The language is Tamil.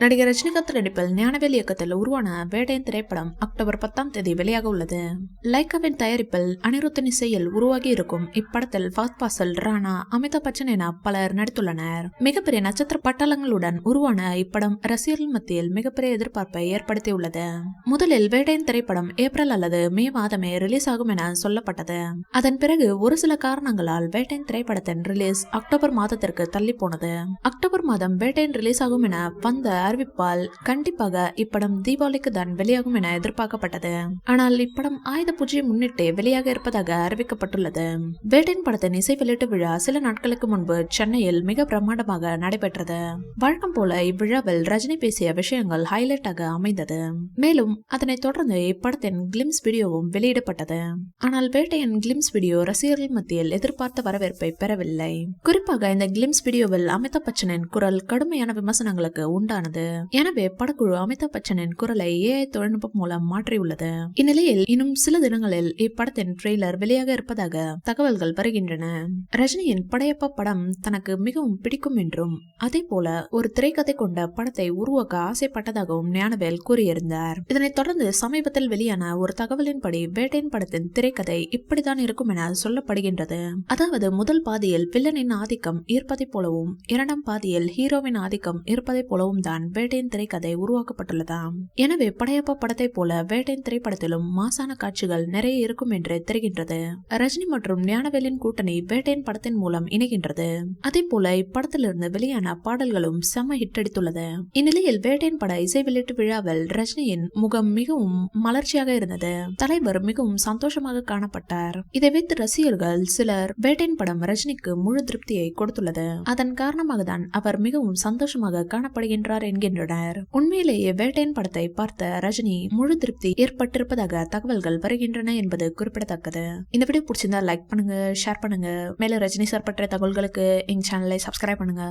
நடிகர் ரஜினிகாந்த் நடிப்பில் ஞானவேல் இயக்கத்தில் உருவான வேட்டையன் திரைப்படம் அக்டோபர் 10ஆம் தேதி வெளியாக உள்ளது. லைக்காவின் தயாரிப்பில் அனிருத்தின் இசையில் உருவாகி இருக்கும் இப்படத்தில் ஃபஹத் ஃபாசில், ராணா, அமிதாப் பச்சன் என பலர் நடித்துள்ளனர். மிகப்பெரிய நட்சத்திர பட்டாளங்களுடன் உருவான இப்படம் ரசிகர்கள் மத்தியில் மிகப்பெரிய எதிர்பார்ப்பை ஏற்படுத்தியுள்ளது. முதலில் வேட்டையன் திரைப்படம் ஏப்ரல் அல்லது மே மாதமே ரிலீஸ் ஆகும் என சொல்லப்பட்டது. அதன் பிறகு ஒரு சில காரணங்களால் வேட்டையன் திரைப்படத்தின் ரிலீஸ் அக்டோபர் மாதத்திற்கு தள்ளி போனது. அக்டோபர் மாதம் வேட்டையன் ரிலீஸ் ஆகும் என வந்த அறிவிப்பால் கண்டிப்பாக இப்படம் தீபாவளிக்கு தான் வெளியாகும் என எதிர்பார்க்கப்பட்டது. ஆனால் இப்படம் ஆயுத பூஜையை முன்னிட்டு வெளியாக இருப்பதாக அறிவிக்கப்பட்டுள்ளது. வேட்டையன் படத்தின் இசை வெளியீட்டு விழா சில நாட்களுக்கு முன்பு சென்னையில் மிக பிரம்மாண்டமாக நடைபெற்றது. வழக்கம் போல இவ்விழாவில் ரஜினி பேசிய விஷயங்கள் ஹைலைட்டாக அமைந்தது. மேலும் அதனைத் தொடர்ந்து இப்படத்தின் கிளிம்ஸ் வீடியோவும் வெளியிடப்பட்டது. ஆனால் வேட்டையன் கிளிம்ஸ் வீடியோ ரசிகர்கள் மத்தியில் எதிர்பார்த்த வரவேற்பை பெறவில்லை. குறிப்பாக இந்த கிளிம்ஸ் வீடியோவில் அமிதாப் பச்சனின் குரல் கடுமையான விமர்சனங்களுக்கு உண்டானது. எனவே படக்குழு அமிதாப் பச்சனின் குரலை AI தொழில்நுட்பம் மூலம் மாற்றியுள்ளது. இந்நிலையில் இன்னும் சில தினங்களில் இப்படத்தின் ட்ரெய்லர் வெளியாக இருப்பதாக தகவல்கள் வருகின்றன. ரஜினியின் படையப்பா படம் தனக்கு மிகவும் பிடிக்கும் என்றும் அதே போல ஒரு திரைக்கதை கொண்ட படத்தை உருவாக்க ஆசைப்பட்டதாகவும் ஞானவேல் கூறியிருந்தார். இதனைத் தொடர்ந்து சமீபத்தில் வெளியான ஒரு தகவலின்படி வேட்டையன் படத்தின் திரைக்கதை இப்படித்தான் இருக்கும் என சொல்லப்படுகின்றது. அதாவது முதல் பாதியில் வில்லனின் ஆதிக்கம் இருப்பதை போலவும் இரண்டாம் பாதியில் ஹீரோவின் ஆதிக்கம் இருப்பதை போலவும் தான் வேட்டையன் திரைக்கதை உருவாக்கப்பட்டுள்ளதாம். எனவே படையப்பா படத்தை போல வேட்டையன் திரைப்படத்திலும் மாசான காட்சிகள் நிறைய இருக்கும் என்று தெரிகின்றது. ரஜினி மற்றும் ஞானவேலின் கூட்டணி வேட்டையன் படத்தின் மூலம் இணைகின்றது. அதே போல இப்படத்திலிருந்து வெளியான பாடல்களும் செம்ம ஹிட் அடித்துள்ளது. இந்நிலையில் வேட்டையன் பட இசை வெளியீட்டு விழாவில் ரஜினியின் முகம் மிகவும் மலர்ச்சியாக இருந்தது. தலைவர் மிகவும் சந்தோஷமாக காணப்பட்டார். இதை வைத்து ரசிகர்கள் சிலர் வேட்டையன் படம் ரஜினிக்கு முழு திருப்தியை கொடுத்துள்ளது. அதன் காரணமாக தான் அவர் மிகவும் சந்தோஷமாக காணப்படுகின்றார் என்கின்றனர். உண்மையிலேயே வேட்டையன் படத்தை பார்த்த ரஜினி முழு திருப்தி ஏற்பட்டிருப்பதாக தகவல்கள் வருகின்றன என்பது குறிப்பிடத்தக்கது. இந்த வீடியோ பிடிச்சிருந்தா லைக் பண்ணுங்க, ஷேர் பண்ணுங்க. மேலும் ரஜினி சார் பற்றிய தகவல்களுக்கு எங்க சேனலை சப்ஸ்கிரைப் பண்ணுங்க.